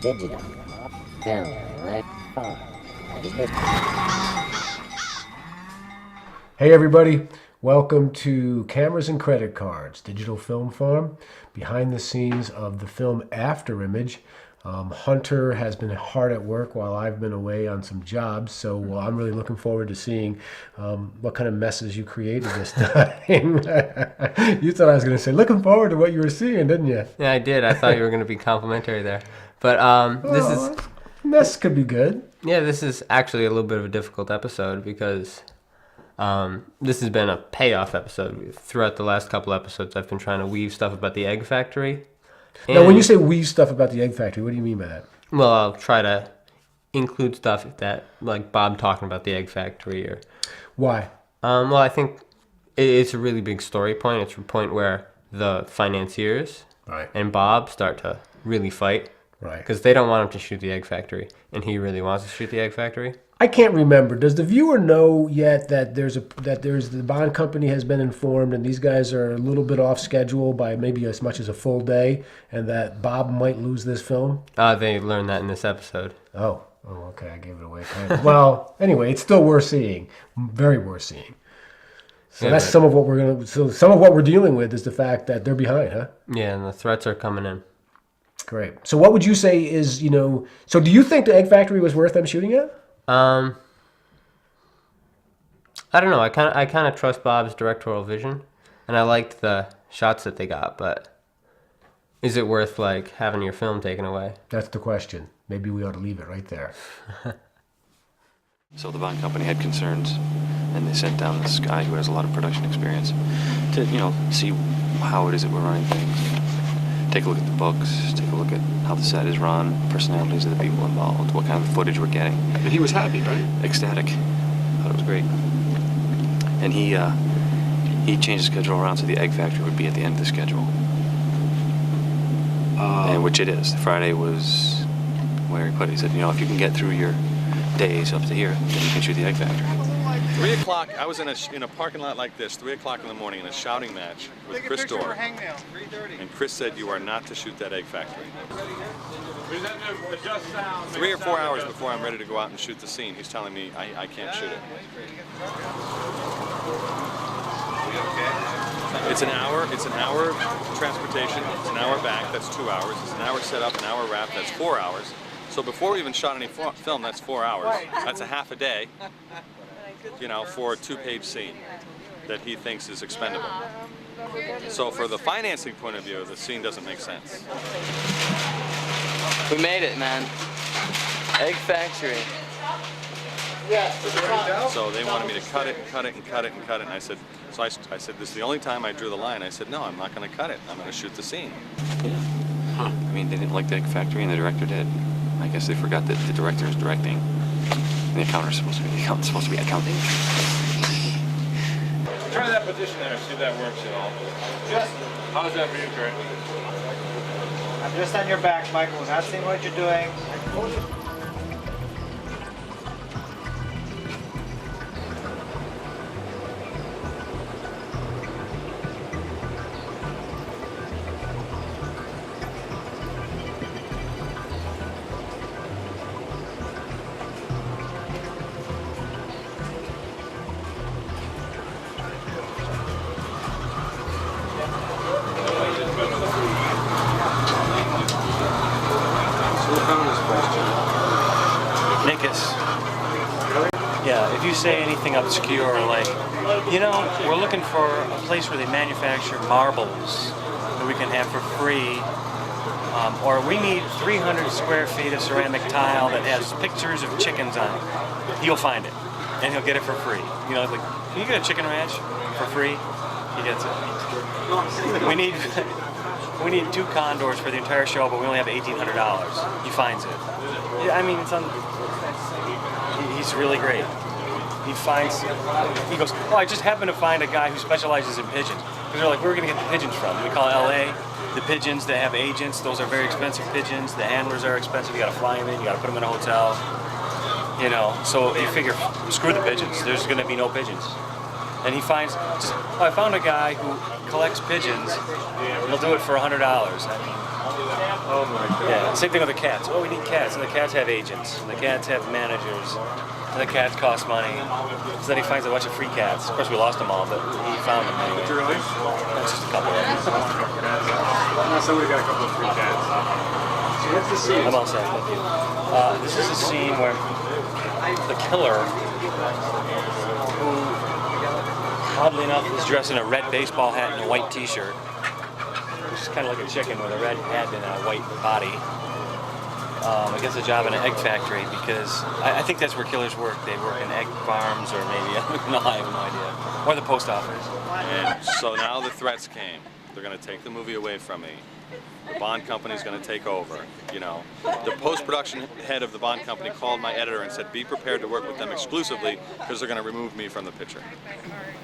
Digital. Film. Live. Hey everybody, welcome to Cameras and Credit Cards, Digital Film Farm, behind the scenes of the film After Image. Hunter has been hard at work while I've been away on some jobs, so I'm really looking forward to seeing what kind of messes you created this time. You thought I was going to say, looking forward to what you were seeing, didn't you? Yeah, I did. I thought you were going to be complimentary there. But Mess could be good. Yeah, this is actually a little bit of a difficult episode because this has been a payoff episode. Throughout the last couple episodes, I've been trying to weave stuff about the egg factory. Now, when you say weave stuff about the egg factory, what do you mean by that? Well, I'll try to include stuff that, like Bob talking about the egg factory. Or Why? Well, I think it's a really big story point. It's a point where the financiers and Bob start to really fight. Right. Because they don't want him to shoot the egg factory, and he really wants to shoot the egg factory. I can't remember. Does the viewer know yet that the Bond company has been informed, and these guys are a little bit off schedule by maybe as much as a full day, and that Bob might lose this film? They learned that in this episode. Oh, okay. I gave it away. Kind of. Well, anyway, it's still worth seeing. Very worth seeing. So yeah, that's some of what we're gonna. So some of what we're dealing with is the fact that they're behind, huh? Yeah, and the threats are coming in. Great. So what would you say is, so do you think the egg factory was worth them shooting at? I don't know. I kind of trust Bob's directorial vision, and I liked the shots that they got. But is it worth having your film taken away? That's the question. Maybe we ought to leave it right there. So the Bond company had concerns, and they sent down this guy who has a lot of production experience to, see how it is that we're running things. Take a look at the books, take a look at how the set is run, personalities of the people involved, what kind of footage we're getting. But he was happy, right? Ecstatic. Thought it was great. And he changed the schedule around so the egg factory would be at the end of the schedule. And which it is. Friday was where he put it. He said, if you can get through your days up to here, then you can shoot the egg factory. 3 o'clock, I was in a parking lot like this, 3 o'clock in the morning in a shouting match with Chris Dorr. And Chris said you are not to shoot that egg factory. 3 or 4 hours before I'm ready to go out and shoot the scene, he's telling me I can't shoot it. It's an hour transportation, it's an hour back, that's 2 hours. It's an hour setup, an hour wrap, that's 4 hours. So before we even shot any film, that's 4 hours. That's a half a day. For a 2-page scene that he thinks is expendable. So for the financing point of view, the scene doesn't make sense. We made it, man. Egg factory. So they wanted me to cut it and cut it and cut it and cut it, and I said, I said, this is the only time I drew the line. I said, no, I'm not going to cut it. I'm going to shoot the scene. Huh. I mean, they didn't like the egg factory, and the director did. I guess they forgot that the director is directing. And the accountant is supposed to be accounting. Try that position there, see if that works at all. Just. How's that for you, Kurt? I'm just on your back, Michael. We're not seeing what you're doing. Nakis. Yeah, if you say anything obscure like, we're looking for a place where they manufacture marbles that we can have for free, or we need 300 square feet of ceramic tile that has pictures of chickens on it. He'll find it, and he'll get it for free. Can you get a chicken ranch for free? He gets it. We need 2 condors for the entire show, but we only have $1,800. He finds it. Yeah, I mean, he's really great. He goes, I just happened to find a guy who specializes in pigeons. Because they're like, where are we going to get the pigeons from? We call LA. The pigeons that have agents, those are very expensive pigeons. The handlers are expensive. You got to fly them in. You got to put them in a hotel. So you figure, screw the pigeons. There's going to be no pigeons. And he finds, I found a guy who collects pigeons. He'll do it for $100. I mean, Oh my God. Yeah, same thing with the cats. Oh, we need cats. And the cats have agents. And the cats have managers. And the cats cost money. So then he finds a bunch of free cats. Of course, we lost them all, but he found them anyway. Did you really? That's just a couple of them. Somebody got a couple of free cats. So what's the scene? I'm all set. Thank you. This is a scene where the killer, who oddly enough is dressed in a red baseball hat and a white t-shirt, which is kind of like a chicken with a red head and a white body, gets a job in an egg factory because I think that's where killers work. They work in egg farms or maybe, no, I have no idea. Or the post office. And so now the threats came. They're going to take the movie away from me. The Bond company's going to take over, you know. The post-production head of the Bond company called my editor and said, be prepared to work with them exclusively because they're going to remove me from the picture.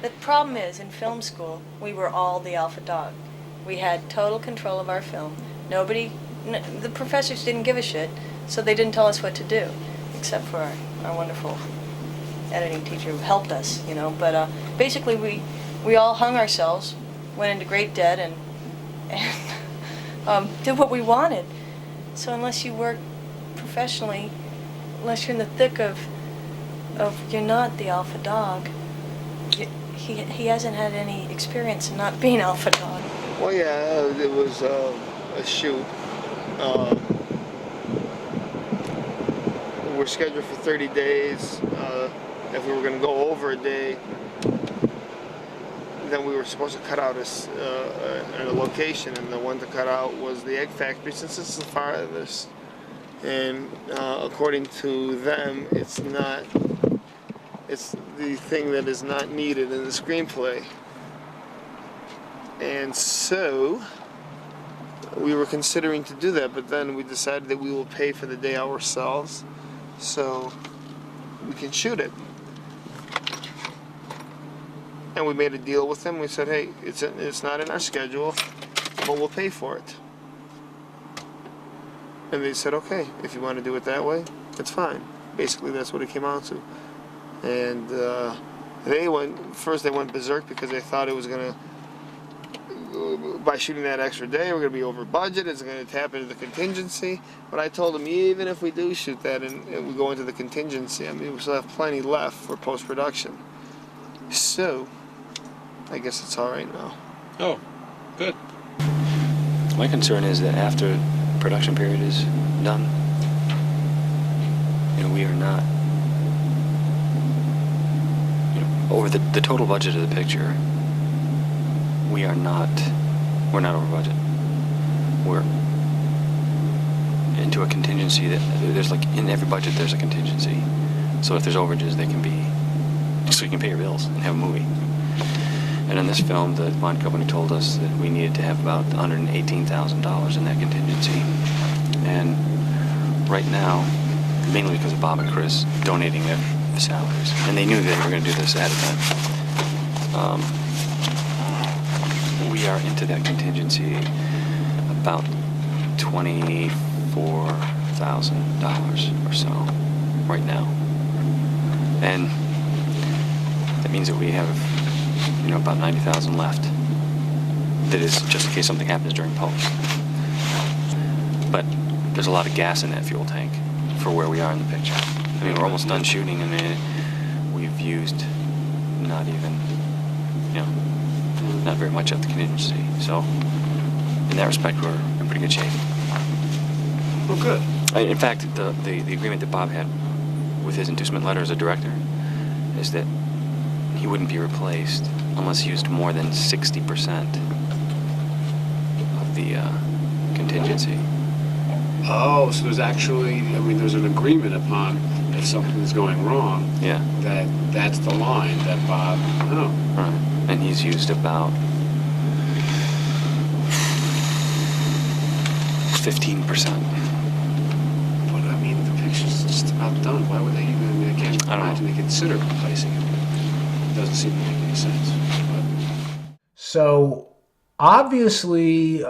The problem is, in film school, we were all the alpha dog. We had total control of our film. The professors didn't give a shit, so they didn't tell us what to do, except for our wonderful editing teacher who helped us, you know. But basically, we all hung ourselves, went into great debt, and did what we wanted. So unless you work professionally, unless you're in the thick of you're not the alpha dog, he hasn't had any experience in not being alpha dog. Well, yeah, it was a shoot. We're scheduled for 30 days. If we were going to go over a day, then we were supposed to cut out a location, and the one to cut out was the egg factory, since it's the farthest. And according to them, it's the thing that is not needed in the screenplay. And so we were considering to do that, but then we decided that we will pay for the day ourselves, so we can shoot it. And we made a deal with them. We said, hey, it's not in our schedule, but we'll pay for it. And they said, okay, if you want to do it that way, it's fine. Basically, that's what it came out to. And they went berserk because they thought it was going to, by shooting that extra day, we're going to be over budget. It's going to tap into the contingency. But I told them, even if we do shoot that and we go into the contingency, I mean, we still have plenty left for post-production. So, I guess it's all right now. Oh, good. My concern is that after production period is done, we are not, over the total budget of the picture, we're not over budget. We're into a contingency that there's in every budget there's a contingency. So if there's overages, they can be, so you can pay your bills and have a movie. And in this film, the Bond company told us that we needed to have about $118,000 in that contingency. And right now, mainly because of Bob and Chris donating their salaries, and they knew they were going to do this ahead of time, we are into that contingency about $24,000 or so right now. And that means that we have, about $90,000 left. That is just in case something happens during post. But there's a lot of gas in that fuel tank for where we are in the picture. I mean, we're almost done shooting, and we've used not even, not very much of the contingency. So, in that respect, we're in pretty good shape. Well, good. In fact, the agreement that Bob had with his inducement letter as a director is that he wouldn't be replaced unless he used more than 60% of the contingency. Oh, so there's actually, there's an agreement upon if something's going wrong. Yeah. That's the line that Bob, Right. And he's used about 15%. But the picture's just about done. Why would they even, I can't imagine they consider replacing it. It doesn't seem to make any sense. But. So obviously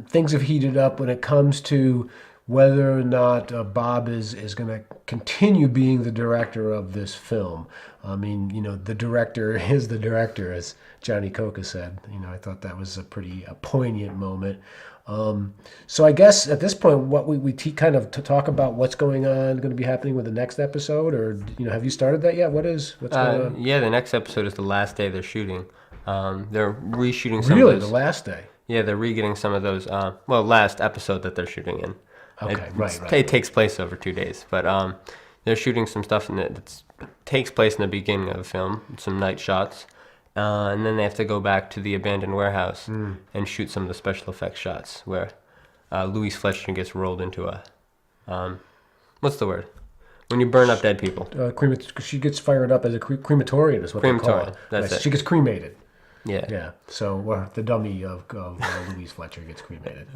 things have heated up when it comes to whether or not Bob is going to continue being the director of this film. The director is the director, as Johnny Cocca said. I thought that was a pretty poignant moment. So I guess at this point, what we kind of to talk about what's going on, going to be happening with the next episode, or have you started that yet? What's going on? Yeah, the next episode is the last day they're shooting. They're reshooting some Really, of those. the last day? Yeah, they're re-getting some of those. Last episode that they're shooting in. Okay, right. It takes place over 2 days, but they're shooting some stuff in it that takes place in the beginning of the film, some night shots. And then they have to go back to the abandoned warehouse and shoot some of the special effects shots where Louise Fletcher gets rolled into a... what's the word? When you burn up dead people. She gets fired up as a crematorium is what they call it. That's it. She gets cremated. Yeah. So the dummy of Louise Fletcher gets cremated.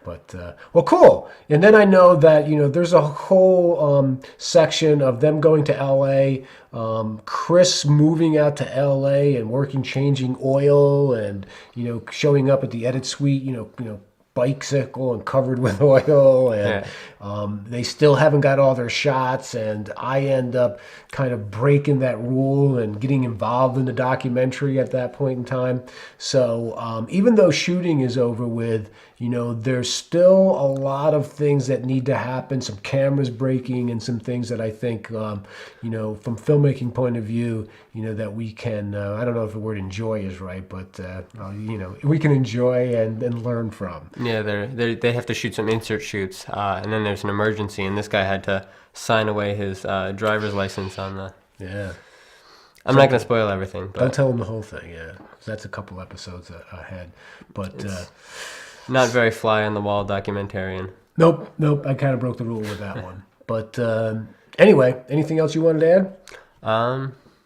But, well, cool. And then I know that, there's a whole section of them going to L.A., Chris moving out to L.A. and changing oil and, showing up at the edit suite, bicycle and covered with oil, and they still haven't got all their shots, and I end up kind of breaking that rule and getting involved in the documentary at that point in time. So even though shooting is over with, there's still a lot of things that need to happen, some cameras breaking and some things that I think, from filmmaking point of view, that we can, I don't know if the word enjoy is right, but, we can enjoy and learn from. Yeah, they have to shoot some insert shoots, and then there's an emergency, and this guy had to sign away his driver's license on the... Yeah. I'm not going to spoil everything. But don't tell him the whole thing, yeah. 'Cause that's a couple episodes ahead. But... not very fly-on-the-wall documentarian. Nope. I kind of broke the rule with that one. But anyway, anything else you wanted to add?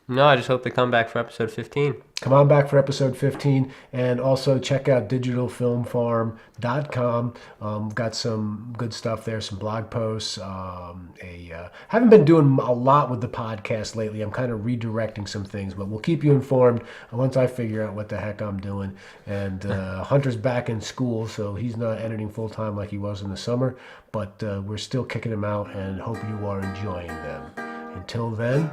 No, I just hope they come back for episode 15. Come on back for episode 15, and also check out digitalfilmfarm.com. Got some good stuff there, some blog posts. Haven't been doing a lot with the podcast lately. I'm kind of redirecting some things, but we'll keep you informed once I figure out what the heck I'm doing. And Hunter's back in school, so he's not editing full-time like he was in the summer, but we're still kicking him out and hope you are enjoying them. Until then,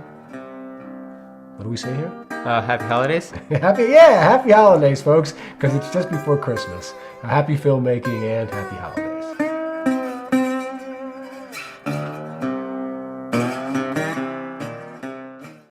what do we say here? Happy holidays. Happy holidays, folks, because it's just before Christmas. Happy filmmaking and happy holidays.